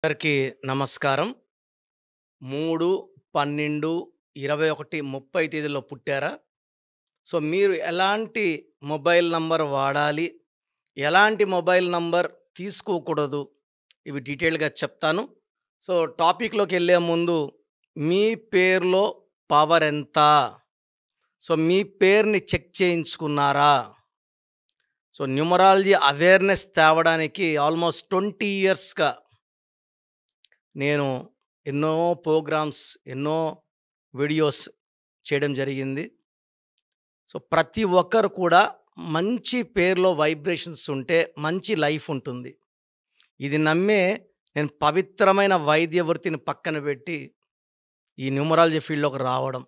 అందరికీ నమస్కారం. 3, 12, 21, 30 తేదీల్లో పుట్టారా? సో, మీరు ఎలాంటి మొబైల్ నంబర్ వాడాలి? ఎలాంటి మొబైల్ నంబర్ తీసుకోకూడదు? ఇవి డీటెయిల్‌గా చెప్తాను. సో, టాపిక్‌లోకెళ్ళే ముందు మీ పేరులో పవర్ ఎంత? సో, మీ పేరుని చెక్ చేయించుకున్నారా? సో, న్యూమరాలజీ అవేర్‌నెస్ తేవడానికి ఆల్మోస్ట్ 20 ఇయర్స్‌గా నేను ఎన్నో ప్రోగ్రామ్స్, ఎన్నో వీడియోస్ చేయడం జరిగింది. సో, ప్రతి ఒక్కరు కూడా మంచి పేరులో వైబ్రేషన్స్ ఉంటే మంచి లైఫ్ ఉంటుంది. ఇది నమ్మే నేను పవిత్రమైన వైద్య వృత్తిని పక్కన పెట్టి ఈ న్యూమరాలజీ ఫీల్డ్‌లోకి రావడం.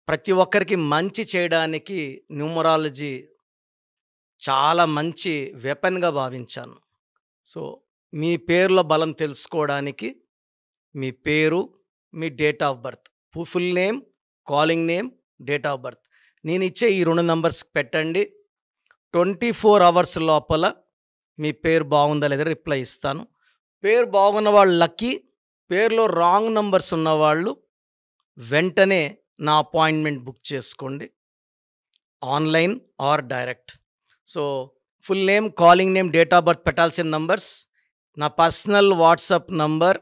ప్రతి ఒక్కరికి మంచి చేయడానికి న్యూమరాలజీ చాలా మంచి వెపన్‌గా భావించాను. సో, మీ పేరులో బలం తెలుసుకోవడానికి మీ పేరు, మీ date of birth, full name, calling name, date of birth. నేనిచ్చే ఈ 2 నంబర్స్ పెట్టండి. 24 అవర్స్ లోపల మీ పేరు బాగుందా లేదా రిప్లై ఇస్తాను. పేరు బాగున్న వాళ్ళు లక్కీ. పేరులో రాంగ్ నంబర్స్ ఉన్నవాళ్ళు వెంటనే నా అపాయింట్మెంట్ బుక్ చేసుకోండి. Online or direct. So, full name, calling name, date of birth పెట్టాల్సిన నంబర్స్. నా పర్సనల్ వాట్సాప్ నంబర్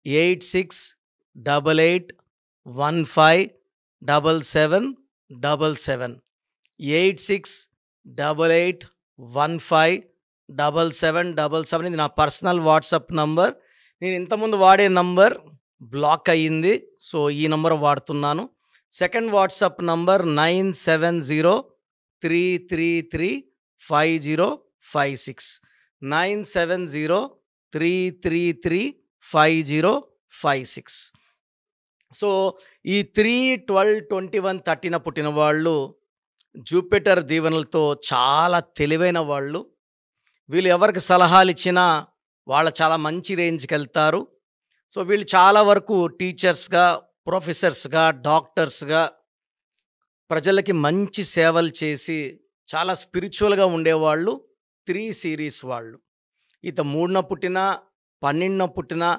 8688157777. 8688157777 ఇది నా పర్సనల్ వాట్సాప్ నంబర్. నేను ఇంతకుముందు వాడే నంబర్ బ్లాక్ అయ్యింది. సో, ఈ నంబర్ వాడుతున్నాను. Second WhatsApp number 9703335056. 9703335056. సో, ఈ 3, 12, 21, 13 పుట్టిన వాళ్ళు జూపిటర్ దీవెనలతో చాలా తెలివైన వాళ్ళు. వీళ్ళు ఎవరికి సలహాలిచ్చినా వాళ్ళు చాలా మంచి రేంజ్‌కెళ్తారు. సో, వీళ్ళు చాలా వరకు టీచర్స్‌గా, ప్రొఫెసర్స్‌గా, డాక్టర్స్‌గా ప్రజలకి మంచి సేవలు చేసి చాలా స్పిరిచ్యువల్‌గా ఉండేవాళ్ళు 3 సీరీస్ వాళ్ళు. ఇత 3న పుట్టినా, 12న పుట్టినా,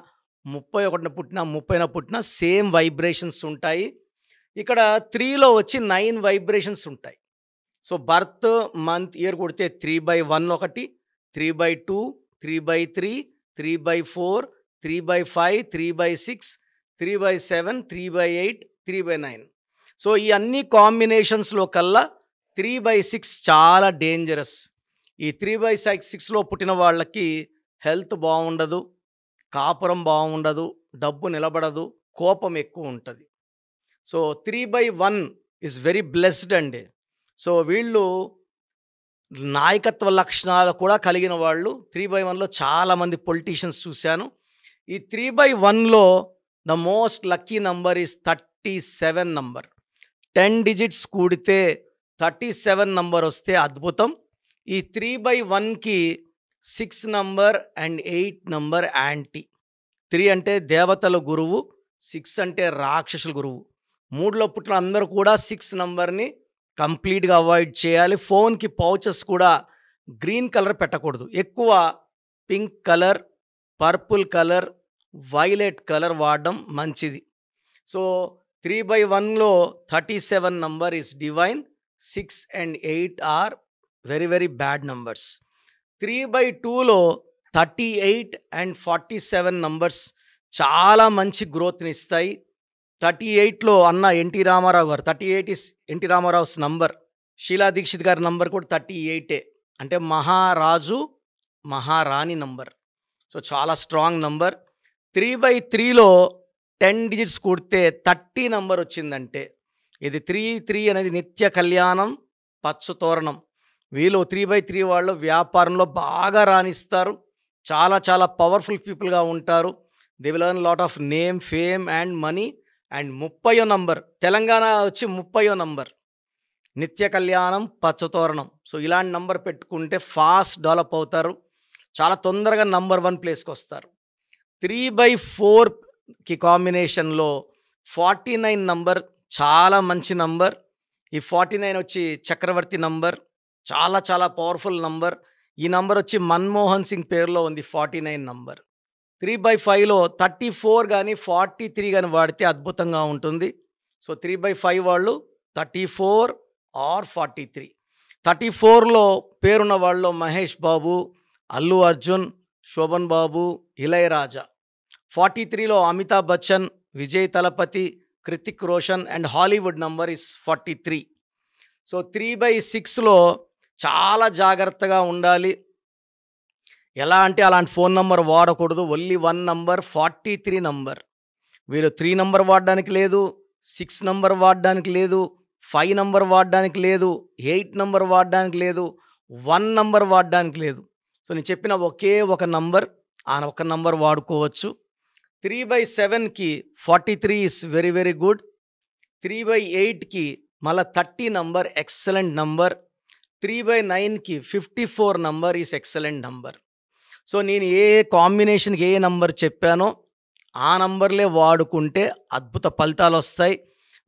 31న పుట్టినా, 30న పుట్టినా సేమ్ వైబ్రేషన్స్ ఉంటాయి. ఇక్కడ 3లో వచ్చి 9 వైబ్రేషన్స్ ఉంటాయి. సో, బర్త్, మంత్, ఇయర్ కొడితే 3/1 ఒకటి, 3/2, 3/3, 3/4, 3/5, 3/6, 3/7, 3/8, 3/9. సో, ఈ అన్ని కాంబినేషన్స్‌లో కల్లా 3/6 చాలా డేంజరస్. ఈ 3/6లో పుట్టిన వాళ్ళకి హెల్త్ బావుండదు, కాపురం బావుండదు, డబ్బు నిలబడదు, కోపం ఎక్కువ ఉంటది. సో, 3/1 ఈజ్ వెరీ బ్లెస్డ్ అండి. సో, వీళ్ళు నాయకత్వ లక్షణాలు కూడా కలిగిన వాళ్ళు. 3/1లో చాలామంది పొలిటీషియన్స్ చూశాను. ఈ 3/1లో the most lucky number is 37 number. 10 digits కూడితే 37 నంబర్ వస్తే అద్భుతం. ఈ 3/1కి 6 నంబర్ అండ్ 8 నంబర్ యాంటీ. 3 అంటే దేవతల గురువు, 6 అంటే రాక్షసుల గురువు. 3లో పుట్టిన అందరూ కూడా 6 నంబర్‌ని కంప్లీట్‌గా అవాయిడ్ చేయాలి. ఫోన్‌కి పౌచెస్ కూడా గ్రీన్ కలర్ పెట్టకూడదు. ఎక్కువ pink colour, purple colour, violet colour వాడడం మంచిది. సో, 3/1లో 37 number is divine. 6 and 8 are very very bad numbers. 3/2లో 38 అండ్ 47 నంబర్స్ చాలా మంచి గ్రోత్‌నిస్తాయి. 38లో అన్న ఎన్టీ రామారావు గారు 38 ఈస్ ఎన్టీ రామారావుస్ నంబర్. షీలా దీక్షిత్ గారి నంబర్ కూడా 38 అంటే మహారాజు, మహారాణి నంబర్. సో, చాలా స్ట్రాంగ్ నంబర్. 3/3లో 10 డిజిట్స్ కూడితే 30 నంబర్ వచ్చిందంటే ఇది 3 అనేది నిత్య కళ్యాణం, పచ్చ తోరణం. వీళ్ళు 3/3 వాళ్ళు వ్యాపారంలో బాగా రాణిస్తారు. చాలా చాలా పవర్ఫుల్ పీపుల్‌గా ఉంటారు. They will earn lot of name, fame and money. And 30వ నంబర్ తెలంగాణ వచ్చి 30వ నంబర్ నిత్య కళ్యాణం, పచ్చ తోరణం. సో, ఇలాంటి నంబర్ పెట్టుకుంటే ఫాస్ట్ డెవలప్ అవుతారు. చాలా తొందరగా నంబర్ 1 ప్లేస్‌కి వస్తారు. 3/4కి కాంబినేషన్‌లో 49 నంబర్ చాలా మంచి నంబర్. ఈ 49 వచ్చి చక్రవర్తి నంబర్. చాలా చాలా పవర్ఫుల్ నంబర్. ఈ నంబర్ వచ్చి మన్మోహన్ సింగ్ పేరులో ఉంది 49 నంబర్. 3/5లో 34 గానీ, 43 గానీ వాడితే అద్భుతంగా ఉంటుంది. సో, 3/5 వాళ్ళు 34 ఆర్ 43. 34లో పేరున్న వాళ్ళలో మహేష్ బాబు, అల్లు అర్జున్, శోభన్ బాబు, ఇళయరాజా. 43లో Amitabh Bachchan, Vijay Thalapathy, Hrithik Roshan and Hollywood number is 43. సో, 3/6లో చాలా జాగ్రత్తగా ఉండాలి. ఎలా అంటే అలాంటి ఫోన్ నంబర్ వాడకూడదు. Only 1 number 43 number. వీరు 3 నంబర్ వాడడానికి లేదు, 6 నంబర్ వాడడానికి లేదు, 5 నంబర్ వాడడానికి లేదు, 8 నంబర్ వాడడానికి లేదు, 1 నంబర్ వాడడానికి లేదు. సో, నేను చెప్పిన ఒకే ఒక నంబర్, ఆ ఒక నంబర్ వాడుకోవచ్చు. 3/7కి 43 ఇస్ వెరీ వెరీ గుడ్. 3/8కి మళ్ళీ 30 నంబర్ ఎక్సలెంట్ నంబర్. 3/9కి 54 number is excellent number. So, నేను ఏ కాంబినేషన్కి ఏ నంబర్ చెప్పానో ఆ నంబర్లే వాడుకుంటే అద్భుత ఫలితాలు వస్తాయి.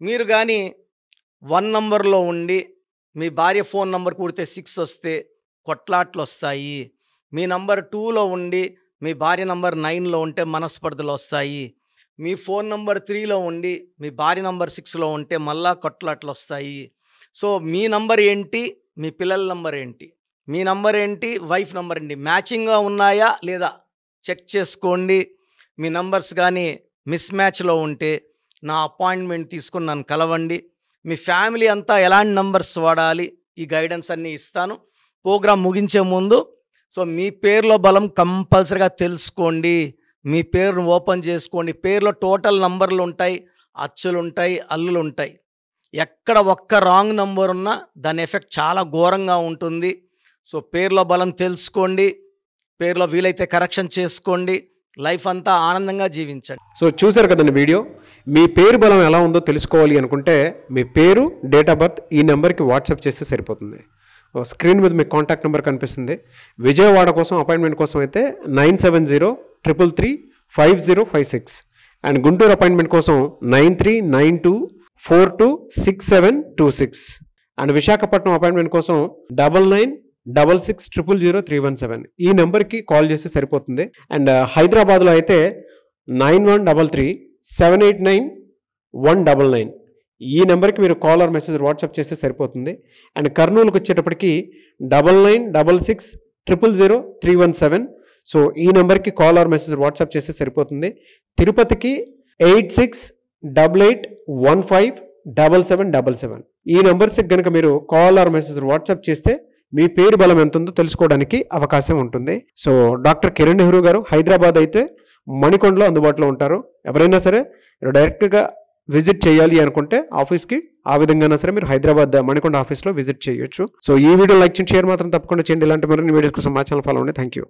మీరు కానీ 1 నంబర్లో ఉండి మీ భార్య ఫోన్ నంబర్ కూడితే 6 వస్తే కొట్లాట్లు వస్తాయి. మీ నంబర్ 2లో ఉండి మీ భార్య నంబర్ 9లో ఉంటే మనస్పర్ధలు వస్తాయి. మీ ఫోన్ నంబర్ 3లో ఉండి మీ భార్య నంబర్ 6లో ఉంటే మళ్ళా కొట్లాట్లు వస్తాయి. సో, మీ నంబర్ ఏంటి, మీ పిల్లల నంబర్ ఏంటి, మీ నంబర్ ఏంటి, వైఫ్ నంబర్ ఏంటి, మ్యాచింగ్గా ఉన్నాయా లేదా చెక్ చేసుకోండి. మీ నంబర్స్ కానీ మిస్ మ్యాచ్లో ఉంటే నా అపాయింట్మెంట్ తీసుకుని నన్ను కలవండి. మీ ఫ్యామిలీ అంతా ఎలాంటి నంబర్స్ వాడాలి ఈ గైడెన్స్ అన్నీ ఇస్తాను. ప్రోగ్రాం ముగించే ముందు సో, మీ పేరులో బలం కంపల్సరీగా తెలుసుకోండి. మీ పేరును ఓపెన్ చేసుకోండి. పేరులో టోటల్ నంబర్లు ఉంటాయి, అచ్చులు ఉంటాయి, అల్లులు ఉంటాయి. ఎక్కడ ఒక్క రాంగ్ నంబర్ ఉన్నా దాని ఎఫెక్ట్ చాలా ఘోరంగా ఉంటుంది. సో, పేరులో బలం తెలుసుకోండి. పేరులో వీలైతే కరెక్షన్ చేసుకోండి. లైఫ్ అంతా ఆనందంగా జీవించండి. సో, చూశారు కదండి వీడియో. మీ పేరు బలం ఎలా ఉందో తెలుసుకోవాలి అనుకుంటే మీ పేరు, డేట్ ఆఫ్ బర్త్ ఈ నెంబర్కి వాట్సాప్ చేస్తే సరిపోతుంది. స్క్రీన్ మీద మీకు కాంటాక్ట్ నెంబర్ కనిపిస్తుంది. విజయవాడ కోసం అపాయింట్మెంట్ కోసం అయితే 9703335056 అండ్ గుంటూరు అపాయింట్మెంట్ కోసం 9392426726 అండ్ విశాఖపట్నం అపాయింట్మెంట్ కోసం 9966000317 ఈ నెంబర్కి కాల్ చేస్తే సరిపోతుంది. అండ్ హైదరాబాద్లో అయితే 9133789199 ఈ నెంబర్కి మీరు కాల్ ఆర్ మెసేజ్ వాట్సాప్ చేస్తే సరిపోతుంది. అండ్ కర్నూలుకి వచ్చేటప్పటికి 9966000317 సో ఈ నెంబర్కి కాల్ ఆర్ మెసేజ్ వాట్సాప్ చేస్తే సరిపోతుంది. తిరుపతికి 8688157777 ఈ నెంబర్స్కి కనుక మీరు కాల్ ఆర్ మెసేజ్ వాట్సాప్ చేస్తే మీ పేరు బలం ఎంత ఉందో తెలుసుకోవడానికి అవకాశం ఉంటుంది. సో, డాక్టర్ కిరణ్ నెహ్రూ గారు హైదరాబాద్ అయితే మణికొండలో అందుబాటులో ఉంటారు. ఎవరైనా సరే డైరెక్ట్గా విజిట్ చేయాలి అనుకుంటే ఆఫీస్కి ఆ విధంగా సరే మీరు హైదరాబాద్ మణికొండ ఆఫీస్లో విజిట్ చేయొచ్చు. సో, ఈ వీడియో లైక్ చేయండి, షేర్ మాత్రం తప్పకుండా చేయండి. ఇలాంటి మరిన్ని వీడియోస్ కోసం మా ఛానల్ ఫాలో అవ్వండి. Thank you.